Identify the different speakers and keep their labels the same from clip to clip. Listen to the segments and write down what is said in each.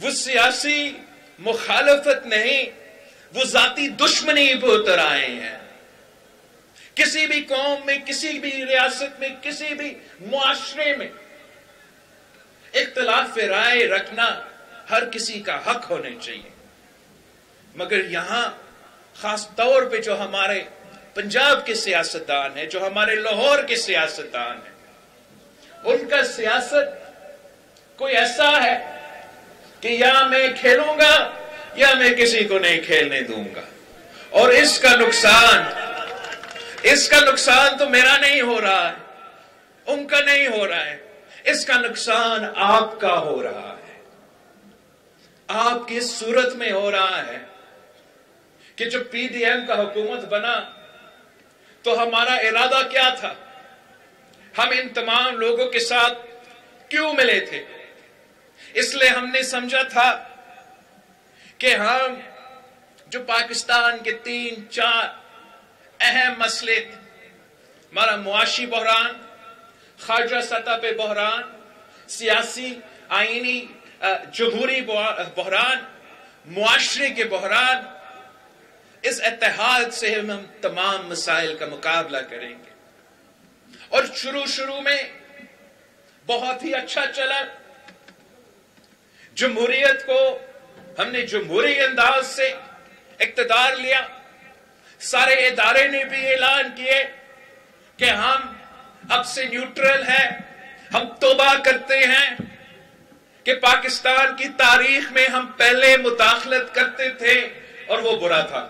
Speaker 1: وہ سیاسی مخالفت نہیں، وہ ذاتی دشمنی پہ اتر آئے ہیں۔ کسی بھی قوم میں، کسی بھی ریاست میں، کسی بھی معاشرے میں اختلاف رائے رکھنا ہر کسی کا حق ہونے چاہیے، مگر یہاں خاص طور پہ جو ہمارے پنجاب کے سیاستدان ہیں، جو ہمارے لاہور کے سیاستدان ہیں، ان کا سیاست کوئی ایسا ہے کہ یا میں کھیلوں گا یا میں کسی کو نہیں کھیلنے دوں گا، اور اس کا نقصان تو میرا نہیں ہو رہا ہے، ان کا نہیں ہو رہا ہے، اس کا نقصان آپ کا ہو رہا ہے، آپ کی صورت میں ہو رہا ہے کہ جب پی ڈی ایم کا حکومت بنا تو ہمارا ارادہ کیا تھا؟ ہم ان تمام لوگوں کے ساتھ کیوں ملے تھے؟ اس لیے ہم نے سمجھا تھا کہ ہم جو پاکستان کے 3-4 اہم مسئلے تھے، ہمارا معاشی بحران، خارجہ سطح پہ بحران، سیاسی آئینی جمہوری بحران، معاشرے کے بحران، اس اتحاد سے ہم تمام مسائل کا مقابلہ کریں گے۔ اور شروع میں بہت ہی اچھا چلا، جمہوریت کو ہم نے جمہوری انداز سے اقتدار لیا، سارے ادارے نے بھی اعلان کیے کہ ہم اب سے نیوٹرل ہیں، ہم توبہ کرتے ہیں کہ پاکستان کی تاریخ میں ہم پہلے مداخلت کرتے تھے اور وہ برا تھا،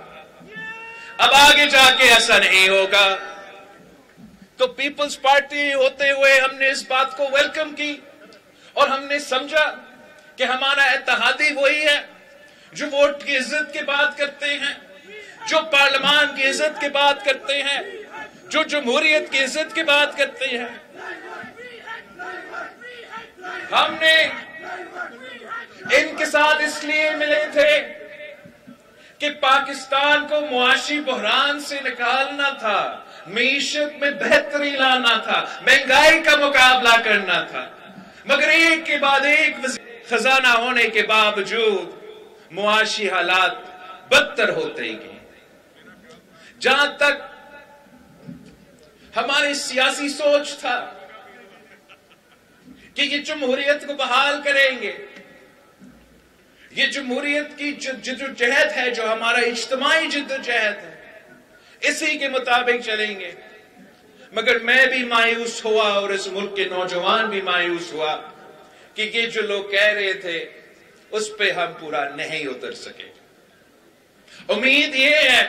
Speaker 1: اب آگے جا کے ایسا نہیں ہوگا۔ تو پیپلز پارٹی ہوتے ہوئے ہم نے اس بات کو ویلکم کی، اور ہم نے سمجھا کہ ہمارا اتحادی وہی ہے جو ووٹ کی عزت کی بات کرتے ہیں، جو پارلیمان کی عزت کی بات کرتے ہیں، جو جمہوریت کی عزت کی بات کرتے ہیں۔ ہم نے ان کے ساتھ اس لیے ملے تھے کہ پاکستان کو معاشی بحران سے نکالنا تھا، معیشت میں بہتری لانا تھا، مہنگائی کا مقابلہ کرنا تھا، مگر ایک کے بعد ایک خزانہ ہونے کے باوجود معاشی حالات بدتر ہوتے گئے۔ جہاں تک ہماری سیاسی سوچ تھا کہ یہ جمہوریت کو بحال کریں گے، یہ جمہوریت کی جدوجہد ہے، جو ہمارا اجتماعی جدوجہد ہے، اسی کے مطابق چلیں گے، مگر میں بھی مایوس ہوا اور اس ملک کے نوجوان بھی مایوس ہوا کہ یہ جو لوگ کہہ رہے تھے اس پہ ہم پورا نہیں اتر سکے۔ امید یہ ہے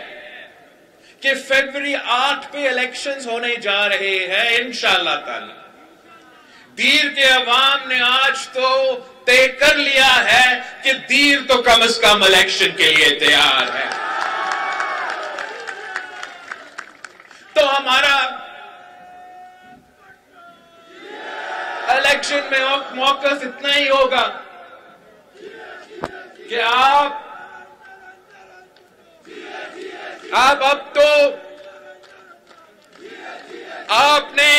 Speaker 1: کہ فروری 8 پہ الیکشنز ہونے جا رہے ہیں انشاءاللہ تعالی۔ دیر کے عوام نے آج تو طے کر لیا ہے کہ دیر تو کم از کم الیکشن کے لیے تیار ہے۔ تو ہمارا الیکشن میں موقف اتنا ہی ہوگا کہ اب تو آپ نے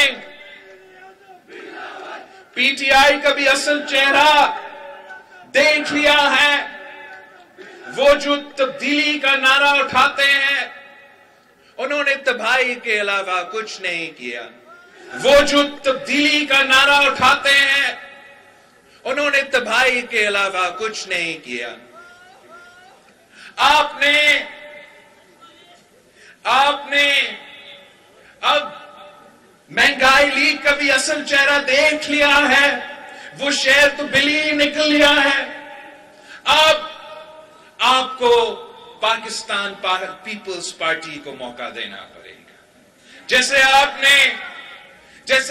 Speaker 1: پی ٹی آئی کا بھی اصل چہرہ دیکھ لیا ہے۔ وہ جو تبدیلی کا نعرہ اٹھاتے ہیں انہوں نے تباہی کے علاوہ کچھ نہیں کیا، وہ جو تبدیلی کا نعرہ اٹھاتے ہیں انہوں نے تباہی کے علاوہ کچھ نہیں کیا۔ آپ نے اب مہنگائی لیگ کا بھی اصل چہرہ دیکھ لیا ہے، وہ شہر تو بلی نکل لیا ہے۔ اب آپ کو پاکستان پیپلز پارٹی کو موقع دینا پڑے گا، جیسے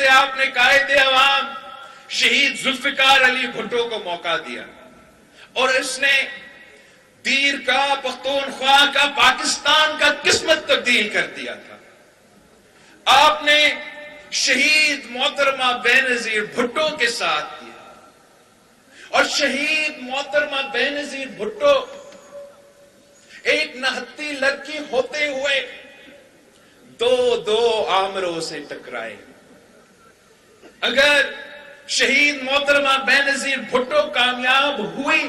Speaker 1: آپ نے قائد عوام شہید ذوالفقار علی بھٹو کو موقع دیا اور اس نے دیر کا، پختونخوا کا، پاکستان کا قسمت تبدیل کر دیا تھا۔ آپ نے شہید محترمہ بینظیر بھٹو کے ساتھ دیا، اور شہید محترمہ بینظیر بھٹو ایک نہتی لڑکی ہوتے ہوئے دو آمروں سے ٹکرائے۔ اگر شہید محترمہ بینظیر بھٹو کامیاب ہوئی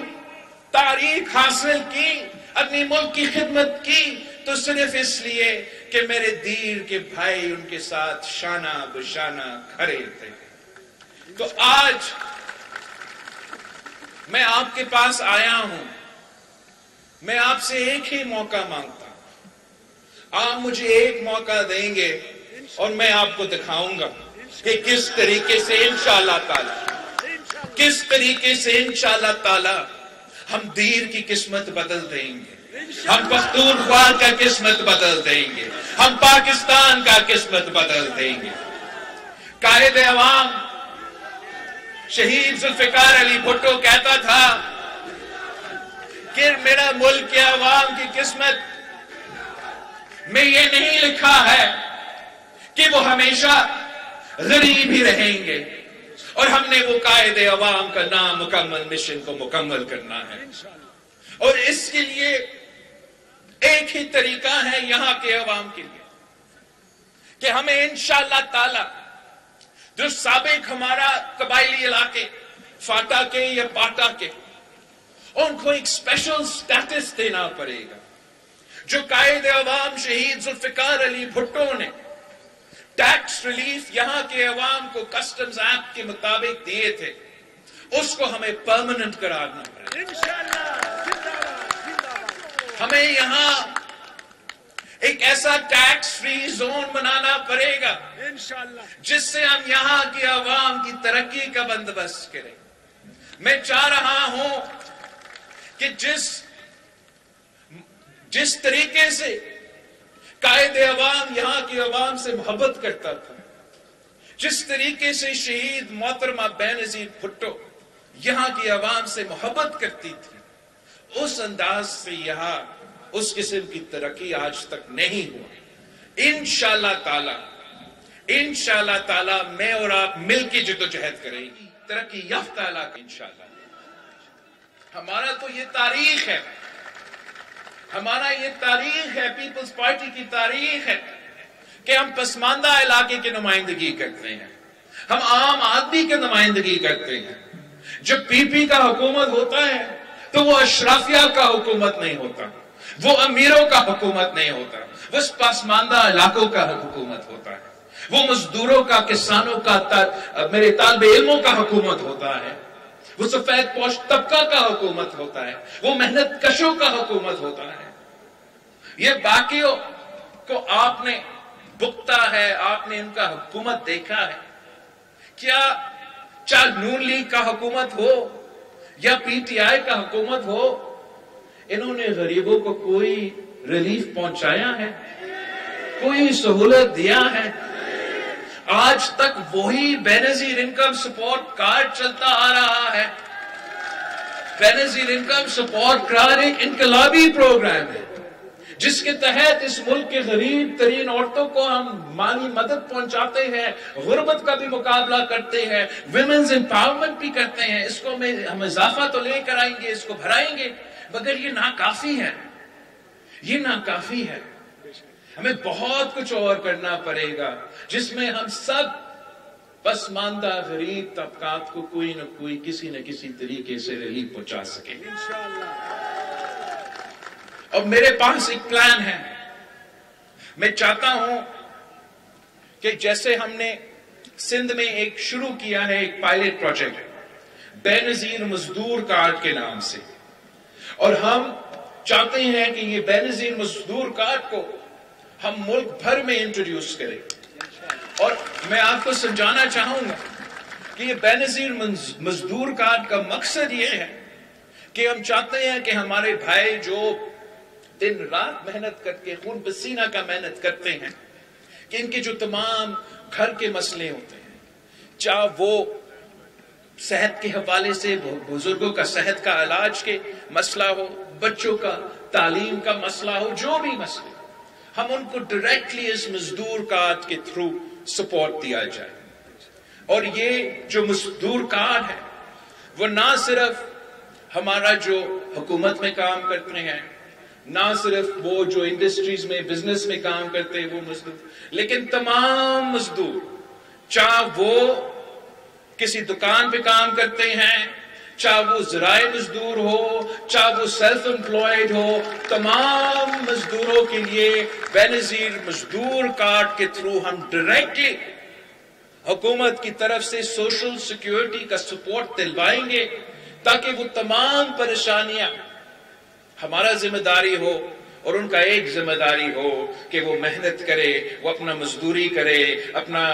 Speaker 1: تاریخ حاصل کی، اپنی ملک کی خدمت کی، تو صرف اس لیے کہ میرے دیر کے بھائی ان کے ساتھ شانہ بشانہ کھڑے تھے۔ تو آج میں آپ کے پاس آیا ہوں، میں آپ سے ایک ہی موقع مانگتا ہوں، آپ مجھے ایک موقع دیں گے اور میں آپ کو دکھاؤں گا کہ کس طریقے سے انشاءاللہ تعالی ہم دیر کی قسمت بدل دیں گے، ہم پختونخوا کا قسمت بدل دیں گے، ہم پاکستان کا قسمت بدل دیں گے۔ قائد عوام شہید ذوالفقار علی بھٹو کہتا تھا کہ میرا ملک کے عوام کی قسمت میں یہ نہیں لکھا ہے کہ وہ ہمیشہ غریب ہی رہیں گے، اور ہم نے وہ قائد عوام کا نام مکمل مشن کو مکمل کرنا ہے، اور اس کے لیے ایک ہی طریقہ ہے یہاں کے عوام کے لیے کہ ہمیں انشاءاللہ تعالی جو سابق ہمارا قبائلی علاقے فاٹا کے یا پاٹا کے، ان کو ایک اسپیشل سٹیٹس دینا پڑے گا۔ جو قائد عوام شہید ذوالفقار علی بھٹو نے ٹیکس ریلیف یہاں کے عوام کو کسٹمز ایکٹ کے مطابق دیے تھے، اس کو ہمیں پرماننٹ کرانا پڑے گا۔ ہمیں یہاں ایک ایسا ٹیکس فری زون بنانا پڑے گا جس سے ہم یہاں کی عوام کی ترقی کا بندوبست کریں۔ میں چاہ رہا ہوں کہ جس طریقے سے قائد عوام یہاں کی عوام سے محبت کرتا تھا، جس طریقے سے شہید محترمہ بینظیر بھٹو یہاں کی عوام سے محبت کرتی تھی، اس انداز سے یہاں اس قسم کی ترقی آج تک نہیں ہوا۔ انشاءاللہ تعالی میں اور آپ مل کے جدوجہد کریں گے ترقی یافتہ علاقہ انشاءاللہ۔ ہمارا تو یہ تاریخ ہے، ہمارا یہ تاریخ ہے، پیپلز پارٹی کی تاریخ ہے کہ ہم پسماندہ علاقے کی نمائندگی کرتے ہیں، ہم عام آدمی کی نمائندگی کرتے ہیں۔ جب پی پی کا حکومت ہوتا ہے تو وہ اشرافیہ کا حکومت نہیں ہوتا، وہ امیروں کا حکومت نہیں ہوتا، وہ پسماندہ علاقوں کا حکومت ہوتا ہے، وہ مزدوروں کا، کسانوں کا، میرے طالب علموں کا حکومت ہوتا ہے، وہ سفید پوش طبقہ کا حکومت ہوتا ہے، وہ محنت کشوں کا حکومت ہوتا ہے۔ یہ باقیوں کو آپ نے بکتا ہے، آپ نے ان کا حکومت دیکھا ہے کیا؟ چاہے نون لیگ کا حکومت ہو یا پی ٹی آئی کا حکومت ہو، انہوں نے غریبوں کو کوئی ریلیف پہنچایا ہے؟ کوئی سہولت دیا ہے؟ آج تک وہی بینظیر انکم سپورٹ کارڈ چلتا آ رہا ہے۔ بینظیر انکم سپورٹ کارڈ ایک انقلابی پروگرام ہے جس کے تحت اس ملک کے غریب ترین عورتوں کو ہم مالی مدد پہنچاتے ہیں، غربت کا بھی مقابلہ کرتے ہیں، ویمنز امپاورمنٹ بھی کرتے ہیں۔ اس کو ہم اضافہ تو لے کر آئیں گے، اس کو بڑھائیں گے، مگر یہ ناکافی ہے، یہ ناکافی ہے۔ ہمیں بہت کچھ اور کرنا پڑے گا جس میں ہم سب پسماندہ غریب طبقات کو کوئی نہ کوئی کسی نہ کسی طریقے سے ریلیف پہنچا سکیں۔ اور میرے پاس ایک پلان ہے، میں چاہتا ہوں کہ جیسے ہم نے سندھ میں ایک شروع کیا ہے ایک پائلٹ پروجیکٹ بے نظیر مزدور کارڈ کے نام سے، اور ہم چاہتے ہیں کہ یہ بے نظیر مزدور کارڈ کو ہم ملک بھر میں انٹروڈیوس کریں۔ اور میں آپ کو سمجھانا چاہوں گا کہ یہ بے نظیر مزدور کارڈ کا مقصد یہ ہے کہ ہم چاہتے ہیں کہ ہمارے بھائی جو دن رات محنت کر کے خون پسینہ کا محنت کرتے ہیں، کہ ان کے جو تمام گھر کے مسئلے ہوتے ہیں، چاہے وہ صحت کے حوالے سے بزرگوں کا صحت کا علاج کے مسئلہ ہو، بچوں کا تعلیم کا مسئلہ ہو، جو بھی مسئلے، ہم ان کو ڈائریکٹلی اس مزدور کارڈ کے تھرو سپورٹ دیا جائے۔ اور یہ جو مزدور کارڈ ہے وہ نہ صرف ہمارا جو حکومت میں کام کرتے ہیں، نہ صرف وہ جو انڈسٹریز میں بزنس میں کام کرتے ہیں وہ مزدور، لیکن تمام مزدور، چاہے وہ کسی دکان پہ کام کرتے ہیں، چاہے وہ زراعی مزدور ہو، چاہے وہ سیلف امپلائڈ ہو، تمام مزدوروں کے لیے بے نظیر مزدور کارڈ کے تھرو ہم ڈائریکٹلی حکومت کی طرف سے سوشل سیکیورٹی کا سپورٹ دلوائیں گے، تاکہ وہ تمام پریشانیاں ہمارا ذمہ داری ہو اور ان کا ایک ذمہ داری ہو کہ وہ محنت کرے، وہ اپنا مزدوری کرے، اپنا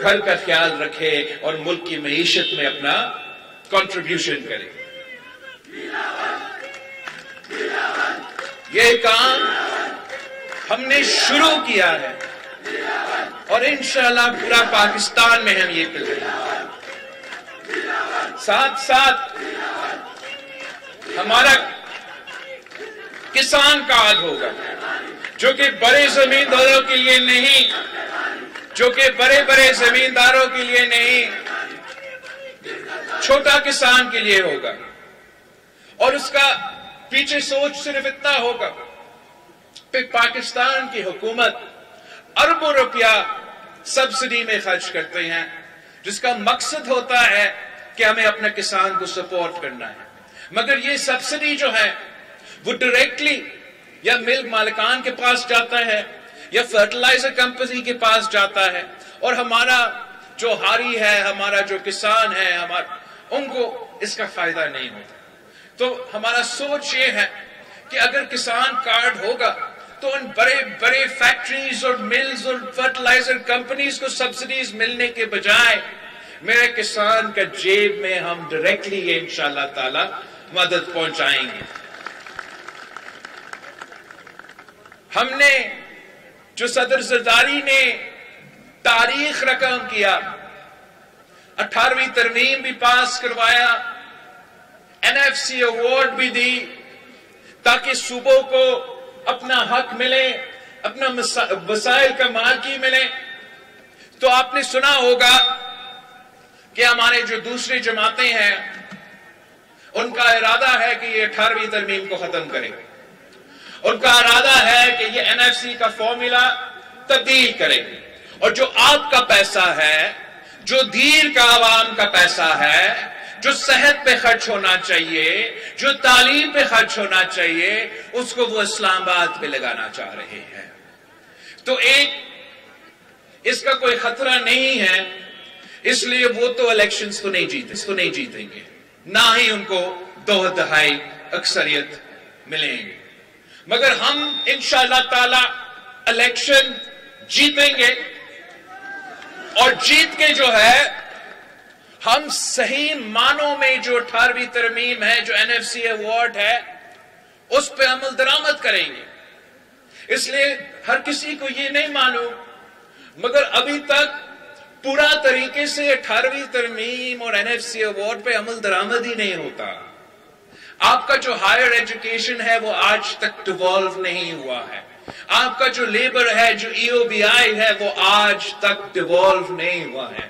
Speaker 1: گھر کا خیال رکھے اور ملک کی معیشت میں اپنا کنٹریبیوشن کرے۔ یہ کام ہم نے شروع کیا ہے اور انشاءاللہ پورا پاکستان میں ہم یہ کریں گے۔ ساتھ ساتھ ہمارا کسان کارڈ ہوگا، جو کہ بڑے زمینداروں کے لیے نہیں، جو کہ بڑے زمینداروں کے لیے نہیں، چھوٹا کسان کے لیے ہوگا، اور اس کا پیچھے سوچ صرف اتنا ہوگا کہ پاکستان کی حکومت اربوں روپیہ سبسڈی میں خرچ کرتے ہیں، جس کا مقصد ہوتا ہے کہ ہمیں اپنے کسان کو سپورٹ کرنا ہے، مگر یہ سبسڈی جو ہے وہ ڈائریکٹلی یا ملک مالکان کے پاس جاتا ہے یا فرٹیلائزر کمپنی کے پاس جاتا ہے، اور ہمارا جو ہاری ہے، ہمارا جو کسان ہے، ان کو اس کا فائدہ نہیں ہوتا۔ تو ہمارا سوچ یہ ہے کہ اگر کسان کارڈ ہوگا تو ان بڑے فیکٹریز اور ملز اور فرٹیلائزر کمپنیز کو سبسڈیز ملنے کے بجائے میرے کسان کا جیب میں ہم ڈائریکٹلی یہ انشاءاللہ تعالی مدد پہنچائیں گے۔ ہم نے جو صدر زرداری نے تاریخ رقم کیا، 18ویں ترمیم بھی پاس کروایا، NFC ایوارڈ بھی دی، تاکہ صوبوں کو اپنا حق ملے، اپنا وسائل کا مالکی ملے۔ تو آپ نے سنا ہوگا کہ ہمارے جو دوسری جماعتیں ہیں ان کا ارادہ ہے کہ یہ 18ویں ترمیم کو ختم کرے، ان کا ارادہ ہے کہ یہ NFC کا فارمولا تبدیل کرے، اور جو آپ کا پیسہ ہے، جو دیر کا عوام کا پیسہ ہے، جو صحت پہ خرچ ہونا چاہیے، جو تعلیم پہ خرچ ہونا چاہیے، اس کو وہ اسلام آباد پہ لگانا چاہ رہے ہیں۔ تو اس کا کوئی خطرہ نہیں ہے، اس لیے وہ تو الیکشنز کو نہیں جیتیں گے، نہ ہی ان کو 2/3 اکثریت ملیں گے، مگر ہم انشاءاللہ تعالی الیکشن جیتیں گے، اور جیت کے جو ہے ہم صحیح معنوں میں جو 18ویں ترمیم ہے، جو NFC ایوارڈ ہے، اس پہ عمل درآمد کریں گے۔ اس لیے ہر کسی کو یہ نہیں معلوم، مگر ابھی تک پورا طریقے سے 18ویں ترمیم اور NFC ایوارڈ پہ عمل درآمد ہی نہیں ہوتا۔ آپ کا جو ہائر ایجوکیشن ہے وہ آج تک ڈیوالو نہیں ہوا ہے، آپ کا جو لیبر ہے، جو EOBI ہے، وہ آج تک ڈیوالو نہیں ہوا ہے۔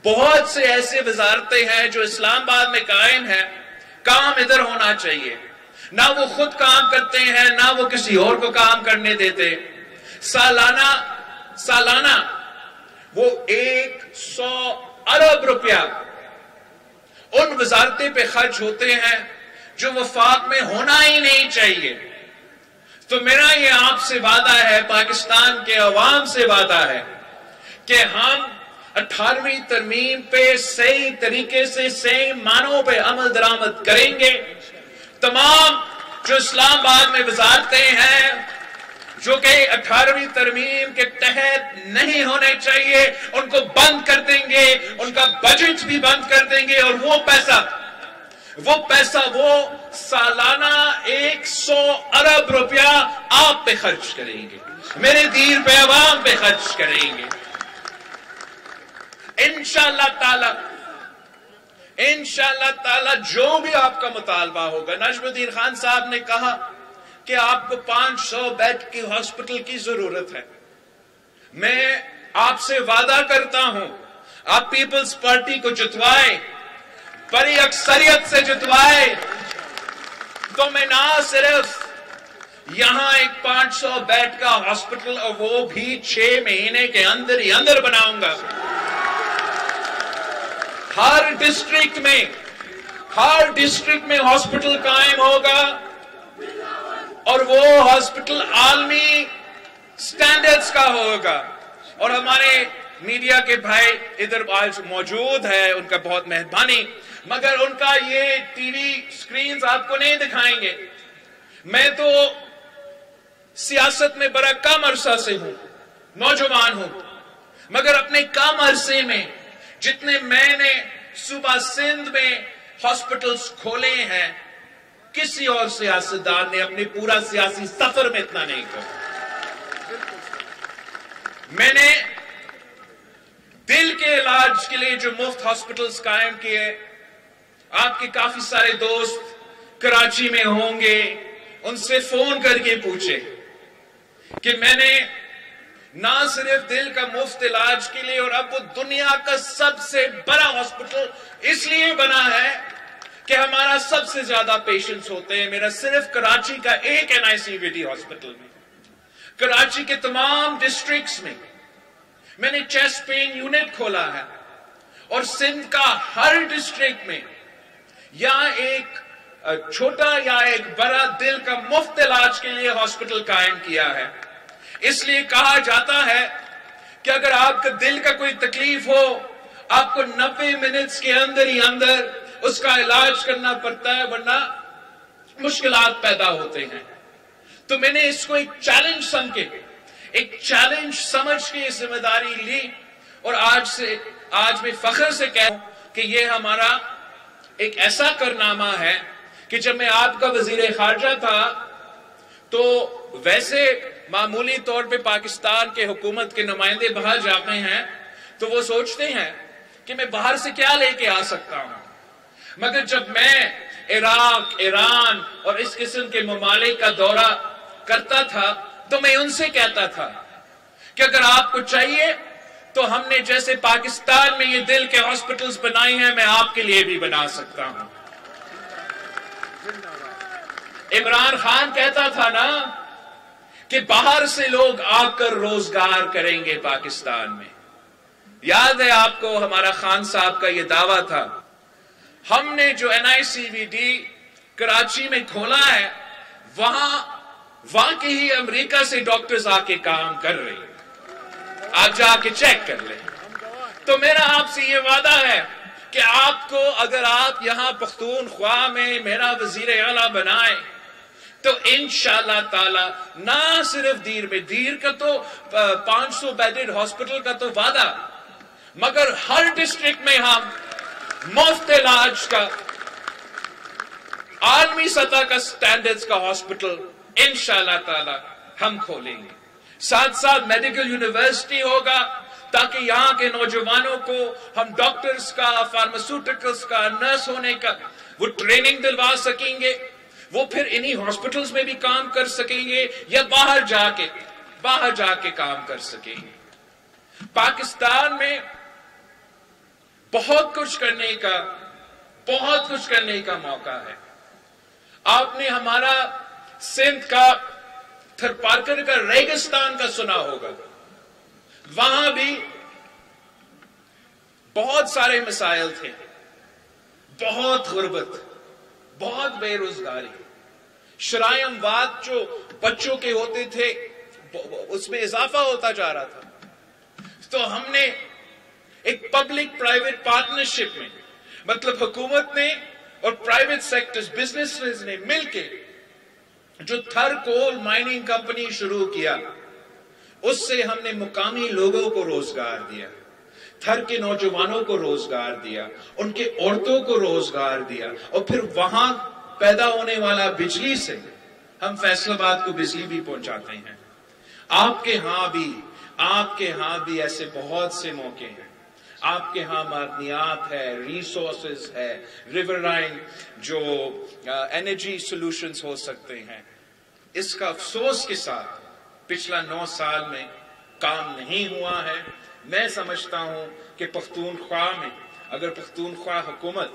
Speaker 1: بہت سے ایسے وزارتیں ہیں جو اسلام آباد میں قائم ہیں، کام ادھر ہونا چاہیے، نہ وہ خود کام کرتے ہیں، نہ وہ کسی اور کو کام کرنے دیتے۔ سالانہ وہ 100 ارب روپیہ ان وزارتیں پہ خرچ ہوتے ہیں جو وفاق میں ہونا ہی نہیں چاہیے۔ تو میرا یہ آپ سے وعدہ ہے، پاکستان کے عوام سے وعدہ ہے کہ ہم 18ویں ترمیم پہ صحیح طریقے سے صحیح معنوں پہ عمل درآمد کریں گے۔ تمام جو اسلام آباد میں وزارتیں ہیں جو کہ 18ویں ترمیم کے تحت نہیں ہونے چاہیے، ان کو بند کر دیں گے، ان کا بجٹ بھی بند کر دیں گے، اور وہ پیسہ وہ سالانہ 100 ارب روپیہ آپ پہ خرچ کریں گے، میرے دیر پہ عوام پہ خرچ کریں گے انشاءاللہ تعالی۔ جو بھی آپ کا مطالبہ ہوگا، نجم الدین خان صاحب نے کہا کہ آپ کو 500 بیڈ کی ہاسپٹل کی ضرورت ہے، میں آپ سے وعدہ کرتا ہوں آپ پیپلز پارٹی کو جتوائے، بڑی اکثریت سے جتوائے، تو میں نہ صرف یہاں ایک 500 بیڈ کا ہاسپٹل، اور وہ بھی 6 مہینے کے اندر ہی اندر بناؤں گا۔ ہر ڈسٹرکٹ میں ہر ڈسٹرکٹ میں ہاسپٹل قائم ہوگا اور وہ ہاسپٹل عالمی سٹینڈرڈز کا ہوگا. اور ہمارے میڈیا کے بھائی ادھر آج موجود ہے، ان کا بہت مہربانی، مگر ان کا یہ ٹی وی سکرینز آپ کو نہیں دکھائیں گے. میں تو سیاست میں بڑا کم عرصہ سے ہوں، نوجوان ہوں، مگر اپنے کم عرصے میں جتنے میں نے صوبہ سندھ میں ہاسپٹلز کھولے ہیں، کسی اور سیاستدان نے اپنے پورا سیاسی سفر میں اتنا نہیں کیا. میں نے دل کے علاج کے لیے جو مفت ہاسپٹلز قائم کیے، آپ کے کافی سارے دوست کراچی میں ہوں گے، ان سے فون کر کے پوچھے کہ میں نے نہ صرف دل کا مفت علاج کے لیے، اور اب وہ دنیا کا سب سے بڑا ہاسپٹل اس لیے بنا ہے کہ ہمارا سب سے زیادہ پیشنٹس ہوتے ہیں. میرا صرف کراچی کا ایک NICVT ہاسپٹل میں، کراچی کے تمام ڈسٹرکٹس میں نے چیسٹ پین یونٹ کھولا ہے، اور سندھ کا ہر ڈسٹرکٹ میں یا ایک چھوٹا یا ایک بڑا دل کا مفت علاج کے لیے ہاسپٹل قائم کیا ہے. اس لیے کہا جاتا ہے کہ اگر آپ کا دل کا کوئی تکلیف ہو، آپ کو 90 منٹس کے اندر ہی اندر اس کا علاج کرنا پڑتا ہے، ورنہ مشکلات پیدا ہوتے ہیں. تو میں نے اس کو ایک چیلنج سمجھ کے یہ ذمہ داری لی، اور آج میں فخر سے کہوں کہ یہ ہمارا ایک ایسا کارنامہ ہے کہ جب میں آپ کا وزیر خارجہ تھا تو ویسے معمولی طور پہ پاکستان کے حکومت کے نمائندے باہر جاتے ہیں تو وہ سوچتے ہیں کہ میں باہر سے کیا لے کے آ سکتا ہوں، مگر جب میں عراق، ایران اور اس قسم کے ممالک کا دورہ کرتا تھا تو میں ان سے کہتا تھا کہ اگر آپ کو چاہیے تو ہم نے جیسے پاکستان میں یہ دل کے ہاسپٹلز بنائے ہیں، میں آپ کے لیے بھی بنا سکتا ہوں. عمران خان کہتا تھا نا کہ باہر سے لوگ آ کر روزگار کریں گے پاکستان میں. یاد ہے آپ کو ہمارا خان صاحب کا یہ دعویٰ تھا. ہم نے جو NICVT کراچی میں کھولا ہے، وہاں کے ہی امریکہ سے ڈاکٹرز آ کے کام کر رہے ہیں. آپ جا کے چیک کر لیں. تو میرا آپ سے یہ وعدہ ہے کہ آپ کو اگر آپ یہاں پختونخوا میں میرا وزیر اعلیٰ بنائیں تو انشاءاللہ تعالی نہ صرف دیر کا تو 500 بیڈڈ ہاسپٹل کا تو وعدہ، مگر ہر ڈسٹرکٹ میں ہم مفت علاج کا عالمی سطح کا سٹینڈرڈز کا ہاسپٹل انشاءاللہ تعالی ہم کھولیں گے. ساتھ ساتھ میڈیکل یونیورسٹی ہوگا تاکہ یہاں کے نوجوانوں کو ہم ڈاکٹرز کا، فارماسیوٹیکلز کا، نرس ہونے کا وہ ٹریننگ دلوا سکیں گے. وہ پھر انہی ہاسپٹلز میں بھی کام کر سکیں گے یا باہر جا کے کام کر سکیں گے. پاکستان میں بہت کچھ کرنے کا موقع ہے. آپ نے ہمارا سندھ کا تھرپارکر کا ریگستان کا سنا ہوگا. وہاں بھی بہت سارے مسائل تھے، بہت غربت، بہت بے روزگاری، شرائع اموات جو بچوں کے ہوتے تھے اس میں اضافہ ہوتا جا رہا تھا. تو ہم نے ایک پبلک پرائیویٹ پارٹنرشپ میں، مطلب حکومت نے اور پرائیویٹ سیکٹرز، بزنس نے مل کے جو تھر کول مائننگ کمپنی شروع کیا، اس سے ہم نے مقامی لوگوں کو روزگار دیا، تھر کے نوجوانوں کو روزگار دیا، ان کے عورتوں کو روزگار دیا، اور پھر وہاں پیدا ہونے والا بجلی سے ہم فیصل آباد کو بجلی بھی پہنچاتے ہیں. آپ کے ہاں بھی ایسے بہت سے موقع ہیں. آپ کے ہاں معدنیات ہے، ریسورسز ہے، ریور لائن جو انرجی سولوشنز ہو سکتے ہیں. اس کا افسوس کے ساتھ پچھلا 9 سال میں کام نہیں ہوا ہے. میں سمجھتا ہوں کہ پختونخوا میں اگر پختونخوا حکومت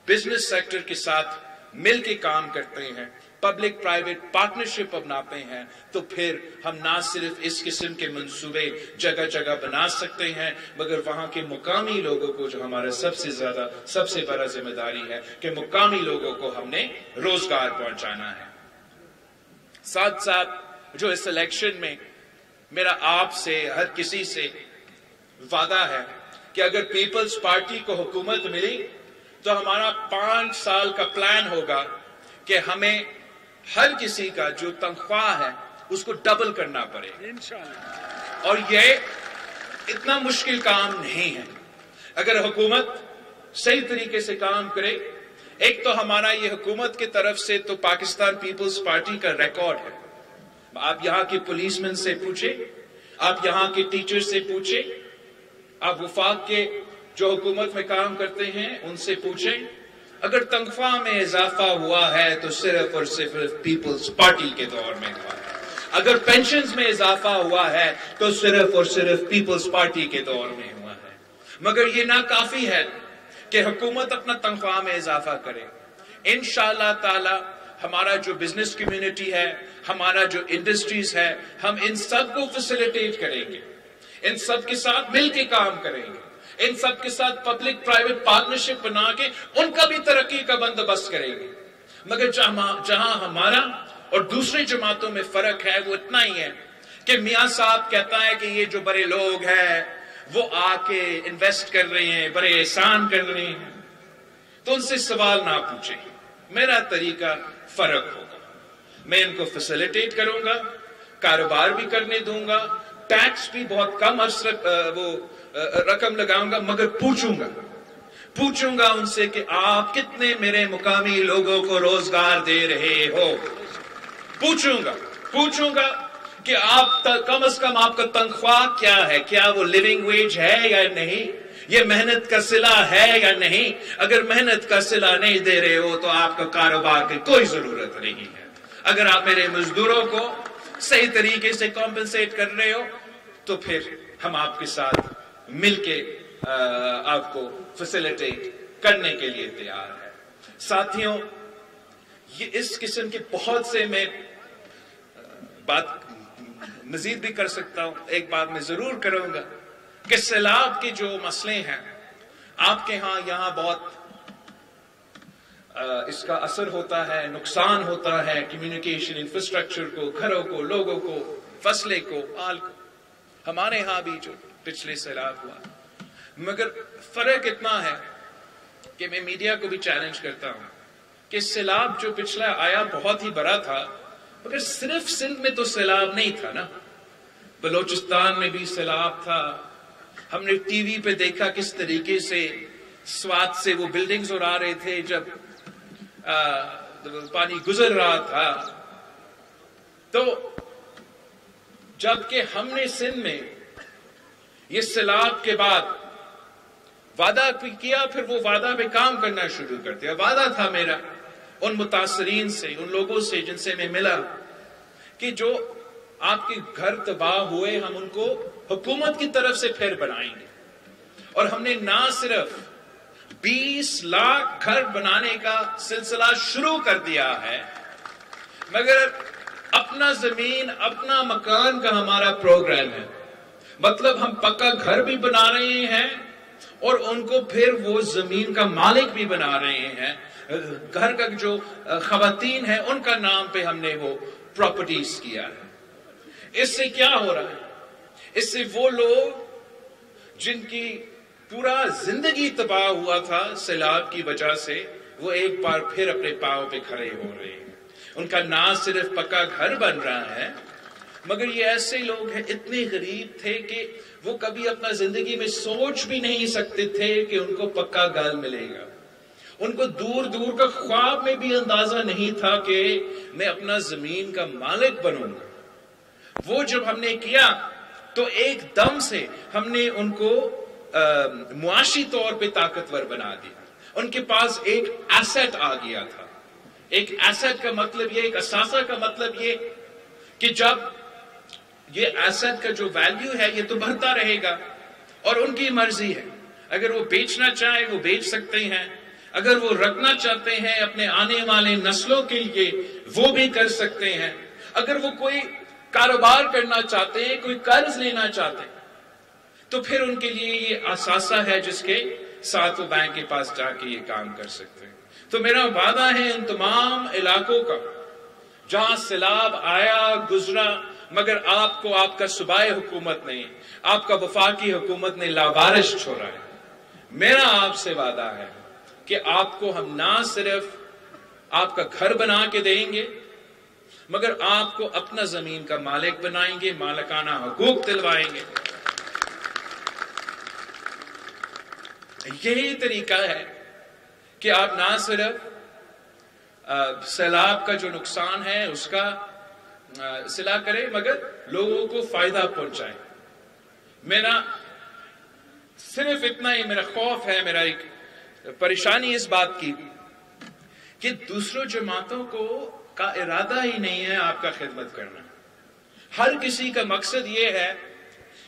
Speaker 1: بزنس سیکٹر کے ساتھ مل کے کام کرتے ہیں پبلک پرائیویٹ پارٹنرشپ اپناتے ہیں تو پھر ہم نہ صرف اس قسم کے منصوبے جگہ جگہ بنا سکتے ہیں مگر وہاں کے مقامی لوگوں کو، جو ہمارا سب سے بڑا ذمہ داری ہے کہ مقامی لوگوں کو ہم نے روزگار پہنچانا ہے۔ ساتھ ساتھ جو اس الیکشن میں میرا آپ سے، ہر کسی سے وعدہ ہے کہ اگر پیپلز پارٹی کو حکومت ملی تو ہمارا 5 سال کا پلان ہوگا کہ ہمیں ہر کسی کا جو تنخواہ ہے اس کو ڈبل کرنا پڑے، اور یہ اتنا مشکل کام نہیں ہے اگر حکومت صحیح طریقے سے کام کرے۔ ایک تو ہمارا یہ حکومت کی طرف سے تو پاکستان پیپلز پارٹی کا ریکارڈ ہے، آپ یہاں کے پولیس مین سے پوچھیں، آپ یہاں کے ٹیچر سے پوچھیں، آپ وفاق کے جو حکومت میں کام کرتے ہیں ان سے پوچھیں، اگر تنخواہ میں اضافہ ہوا ہے تو صرف اور صرف پیپلز پارٹی کے دور میں ہوا ہے، اگر پینشنز میں اضافہ ہوا ہے تو صرف اور صرف پیپلز پارٹی کے دور میں ہوا ہے۔ مگر یہ ناکافی ہے کہ حکومت اپنا تنخواہ میں اضافہ کرے۔ انشاءاللہ تعالی ہمارا جو بزنس کمیونٹی ہے، ہمارا جو انڈسٹریز ہے، ہم ان سب کو فیسیلیٹیٹ کریں گے، ان سب کے ساتھ مل کے کام کریں گے، ان سب کے ساتھ پبلک پرائیویٹ پارٹنرشپ بنا کے ان کا بھی ترقی کا بندوبست کریں گے۔ مگر جہاں ہمارا اور دوسری جماعتوں میں فرق ہے وہ اتنا ہی ہے کہ میاں صاحب کہتا ہے کہ یہ جو بڑے لوگ ہیں وہ آ کے انویسٹ کر رہے ہیں، بڑے احسان کر رہے ہیں، تو ان سے سوال نہ پوچھیں۔ میرا طریقہ فرق ہوگا، میں ان کو فیسیلیٹیٹ کروں گا، کاروبار بھی کرنے دوں گا، ٹیکس بھی بہت کم رقم لگاؤں گا، مگر پوچھوں گا ان سے کہ آپ کتنے میرے مقامی لوگوں کو روزگار دے رہے ہو۔ پوچھوں گا کہ آپ کم از کم آپ کا تنخواہ کیا ہے، کیا وہ لیونگ ویج ہے یا نہیں، یہ محنت کا صلہ ہے یا نہیں۔ اگر محنت کا صلہ نہیں دے رہے ہو تو آپ کا کاروبار کی کوئی ضرورت نہیں ہے۔ اگر آپ میرے مزدوروں کو صحیح طریقے سے کمپنسیٹ کر رہے ہو تو پھر ہم آپ کے ساتھ مل کے آپ کو فیسیلیٹیٹ کرنے کے لیے تیار ہے۔ ساتھیوں، یہ اس قسم کے بہت سے میں بات مزید بھی کر سکتا ہوں، ایک بات میں ضرور کروں گا کہ سیلاب کے جو مسئلے ہیں آپ کے ہاں یہاں بہت اس کا اثر ہوتا ہے، نقصان ہوتا ہے کمیونیکیشن انفراسٹرکچر کو، گھروں کو، لوگوں کو، فصلیں کو، مال کو۔ ہمارے ہاں بھی جو پچھلے سیلاب ہوا، مگر فرق اتنا ہے کہ میں میڈیا کو بھی چیلنج کرتا ہوں کہ سیلاب جو پچھلا آیا بہت ہی بڑا تھا، مگر صرف سندھ میں تو سیلاب نہیں تھا نا، بلوچستان میں بھی سیلاب تھا۔ ہم نے ٹی وی پہ دیکھا کس طریقے سے سوات سے وہ بلڈنگز اڑا رہے تھے جب پانی گزر رہا تھا۔ تو جب کہ ہم نے سندھ میں یہ سیلاب کے بعد وعدہ کیا، پھر وہ وعدہ پہ کام کرنا شروع کر دیا۔ وعدہ تھا میرا ان متاثرین سے، ان لوگوں سے جن سے میں ملا، کہ جو آپ کے گھر تباہ ہوئے ہم ان کو حکومت کی طرف سے پھر بنائیں گے۔ اور ہم نے نہ صرف 20 لاکھ گھر بنانے کا سلسلہ شروع کر دیا ہے، مگر اپنا زمین، اپنا مکان کا ہمارا پروگرام ہے۔ مطلب ہم پکا گھر بھی بنا رہے ہیں اور ان کو پھر وہ زمین کا مالک بھی بنا رہے ہیں۔ گھر کا جو خواتین ہیں ان کا نام پہ ہم نے وہ پراپرٹیز کیا ہے۔ اس سے کیا ہو رہا ہے؟ اس سے وہ لوگ جن کی پورا زندگی تباہ ہوا تھا سیلاب کی وجہ سے، وہ ایک بار پھر اپنے پاؤں پہ کھڑے ہو رہے ہیں۔ ان کا نہ صرف پکا گھر بن رہا ہے، مگر یہ ایسے لوگ ہیں اتنے غریب تھے کہ وہ کبھی اپنا زندگی میں سوچ بھی نہیں سکتے تھے کہ ان کو پکا گھر ملے گا۔ ان کو دور دور کا خواب میں بھی اندازہ نہیں تھا کہ میں اپنا زمین کا مالک بنوں گا۔ وہ جب ہم نے کیا تو ایک دم سے ہم نے ان کو معاشی طور پہ طاقتور بنا دیا۔ ان کے پاس ایک ایسٹ آ گیا تھا۔ ایک ایسٹ کا مطلب یہ، ایک اثاثہ کا مطلب یہ کہ جب یہ ایسٹ کا جو ویلیو ہے یہ تو بڑھتا رہے گا، اور ان کی مرضی ہے، اگر وہ بیچنا چاہے وہ بیچ سکتے ہیں، اگر وہ رکھنا چاہتے ہیں اپنے آنے والے نسلوں کے لیے وہ بھی کر سکتے ہیں. اگر وہ کوئی کاروبار کرنا چاہتے ہیں, کوئی قرض لینا چاہتے ہیں, تو پھر ان کے لیے یہ اثاثہ ہے جس کے ساتھ وہ بینک کے پاس جا کے یہ کام کر سکتے ہیں. تو میرا وعدہ ہے ان تمام علاقوں کا جہاں سیلاب آیا گزرا, مگر آپ کو آپ کا صوبائی حکومت نے, آپ کا وفاقی حکومت نے لاوارث چھوڑا ہے. میرا آپ سے وعدہ ہے کہ آپ کو ہم نہ صرف آپ کا گھر بنا کے دیں گے, مگر آپ کو اپنا زمین کا مالک بنائیں گے, مالکانہ حقوق دلوائیں گے. یہی طریقہ ہے کہ آپ نہ صرف سیلاب کا جو نقصان ہے اس کا اصلاح کریں, مگر لوگوں کو فائدہ پہنچائیں. میرا صرف اتنا ہی میرا خوف ہے, میرا ایک پریشانی اس بات کی کہ دوسروں جماعتوں کو کا ارادہ ہی نہیں ہے آپ کا خدمت کرنا. ہر کسی کا مقصد یہ ہے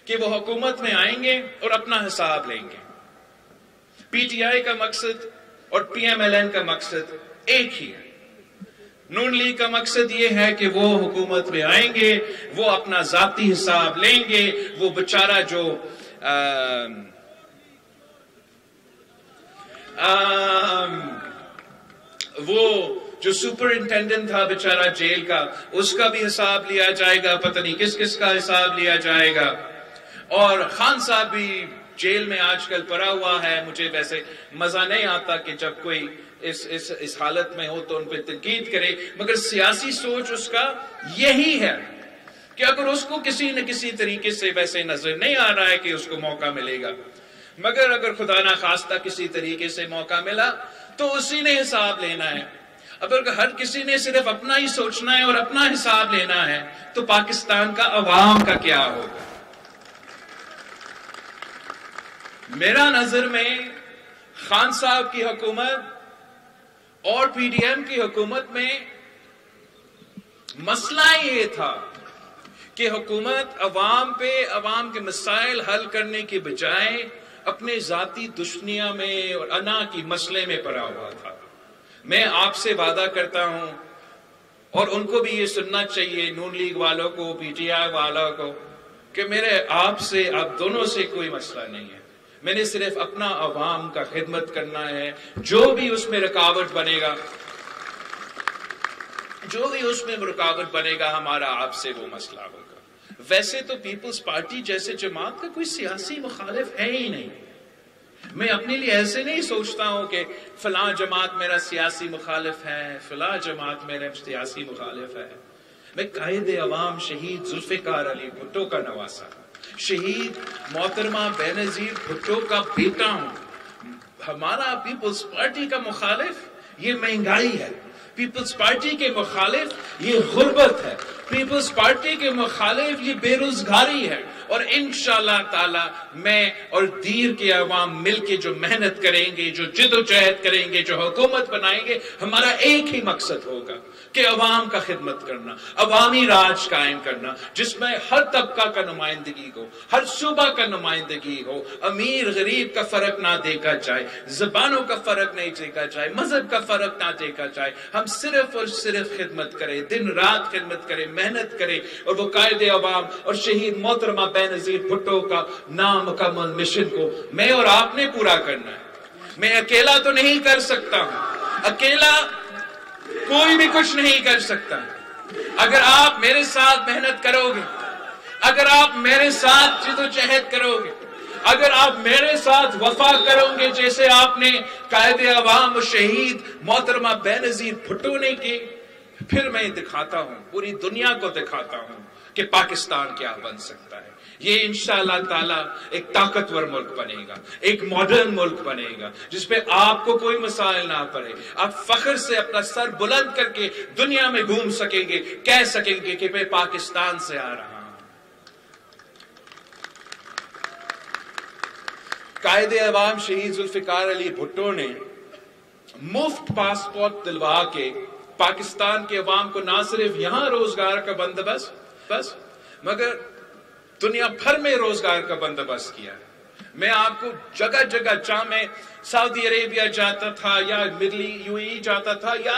Speaker 1: کہ وہ حکومت میں آئیں گے اور اپنا حساب لیں گے. پی ٹی آئی کا مقصد اور پی ایم ایل این کا مقصد ایک ہی ہے. نون لیگ کا مقصد یہ ہے کہ وہ حکومت میں آئیں گے, وہ اپنا ذاتی حساب لیں گے. وہ بیچارہ جو وہ جو سپرنٹینڈنٹ تھا بیچارہ جیل کا, اس کا بھی حساب لیا جائے گا, پتہ نہیں کس کس کا حساب لیا جائے گا. اور خان صاحب بھی جیل میں آج کل پڑا ہوا ہے. مجھے ویسے مزہ نہیں آتا کہ جب کوئی اس حالت میں ہو تو ان پہ تنقید کرے, مگر سیاسی سوچ اس کا یہی ہے کہ اگر اس کو کسی نہ کسی طریقے سے ویسے نظر نہیں آ رہا ہے کہ اس کو موقع ملے گا, مگر اگر خدا نہ خواستہ کسی طریقے سے موقع ملا تو اسی نے حساب لینا ہے. اب اگر ہر کسی نے صرف اپنا ہی سوچنا ہے اور اپنا حساب لینا ہے تو پاکستان کا عوام کا کیا ہوگا؟ میرا نظر میں خان صاحب کی حکومت اور پی ڈی ایم کی حکومت میں مسئلہ یہ تھا کہ حکومت عوام پہ عوام کے مسائل حل کرنے کے بجائے اپنے ذاتی دشمنیاں میں اور انا کی مسئلے میں پڑا ہوا تھا. میں آپ سے وعدہ کرتا ہوں, اور ان کو بھی یہ سننا چاہیے, نون لیگ والوں کو, پی ٹی آئی والوں کو, کہ میرے آپ سے, آپ دونوں سے کوئی مسئلہ نہیں ہے. میں نے صرف اپنا عوام کا خدمت کرنا ہے. جو بھی اس میں رکاوٹ بنے گا, جو بھی اس میں رکاوٹ بنے گا, ہمارا آپ سے وہ مسئلہ ہوگا. ویسے تو پیپلز پارٹی جیسے جماعت کا کوئی سیاسی مخالف ہے ہی نہیں. میں اپنے لیے ایسے نہیں سوچتا ہوں کہ فلاں جماعت میرا سیاسی مخالف ہے, فلاں جماعت میرا سیاسی مخالف ہے. میں قائد عوام شہید ذوالفقار علی بھٹو کا نواسا, شہید محترمہ بینظیر بھٹو کا بیٹا ہوں. ہمارا پیپلز پارٹی کا مخالف یہ مہنگائی ہے, پیپلز پارٹی کے مخالف یہ غربت ہے, پیپلز پارٹی کے مخالف یہ بے روزگاری ہے. اور انشاءاللہ تعالی میں اور دیر کے عوام مل کے جو محنت کریں گے, جو جد و جہد کریں گے, جو حکومت بنائیں گے, ہمارا ایک ہی مقصد ہوگا کہ عوام کا خدمت کرنا, عوامی راج قائم کرنا, جس میں ہر طبقہ کا نمائندگی ہو, ہر صوبہ کا نمائندگی ہو, امیر غریب کا فرق نہ دیکھا جائے, زبانوں کا فرق نہیں دیکھا جائے, مذہب کا فرق نہ دیکھا جائے. ہم صرف اور صرف خدمت کریں, دن رات خدمت کریں, محنت کریں, اور وہ قائد عوام اور شہید محترمہ بینظیر بھٹو کا نامکمل مشن کو میں اور آپ نے پورا کرنا ہے. میں اکیلا تو نہیں کر سکتا ہوں, اکیلا کوئی بھی کچھ نہیں کر سکتا. اگر آپ میرے ساتھ محنت کرو گے, اگر آپ میرے ساتھ جد و جہد کرو گے, اگر آپ میرے ساتھ وفا کرو گے جیسے آپ نے قائد عوام و شہید محترمہ بینظیر بھٹو نے کی, پھر میں دکھاتا ہوں, پوری دنیا کو دکھاتا ہوں کہ پاکستان کیا بن سکتا ہے. یہ انشاءاللہ تعالی ایک طاقتور ملک بنے گا, ایک ماڈرن ملک بنے گا, جس پہ آپ کو کوئی مسائل نہ پڑے. آپ فخر سے اپنا سر بلند کر کے دنیا میں گھوم سکیں گے, کہہ سکیں گے کہ میں پاکستان سے آ رہا ہوں. قائد عوام شہید ذوالفقار علی بھٹو نے مفت پاسپورٹ دلوا کے پاکستان کے عوام کو نہ صرف یہاں روزگار کا بندوبست بس, مگر دنیا بھر میں روزگار کا بندوبست کیا. میں آپ کو جگہ جگہ, جہاں میں سعودی عربیہ جاتا تھا یا مڈل یو اے جاتا تھا یا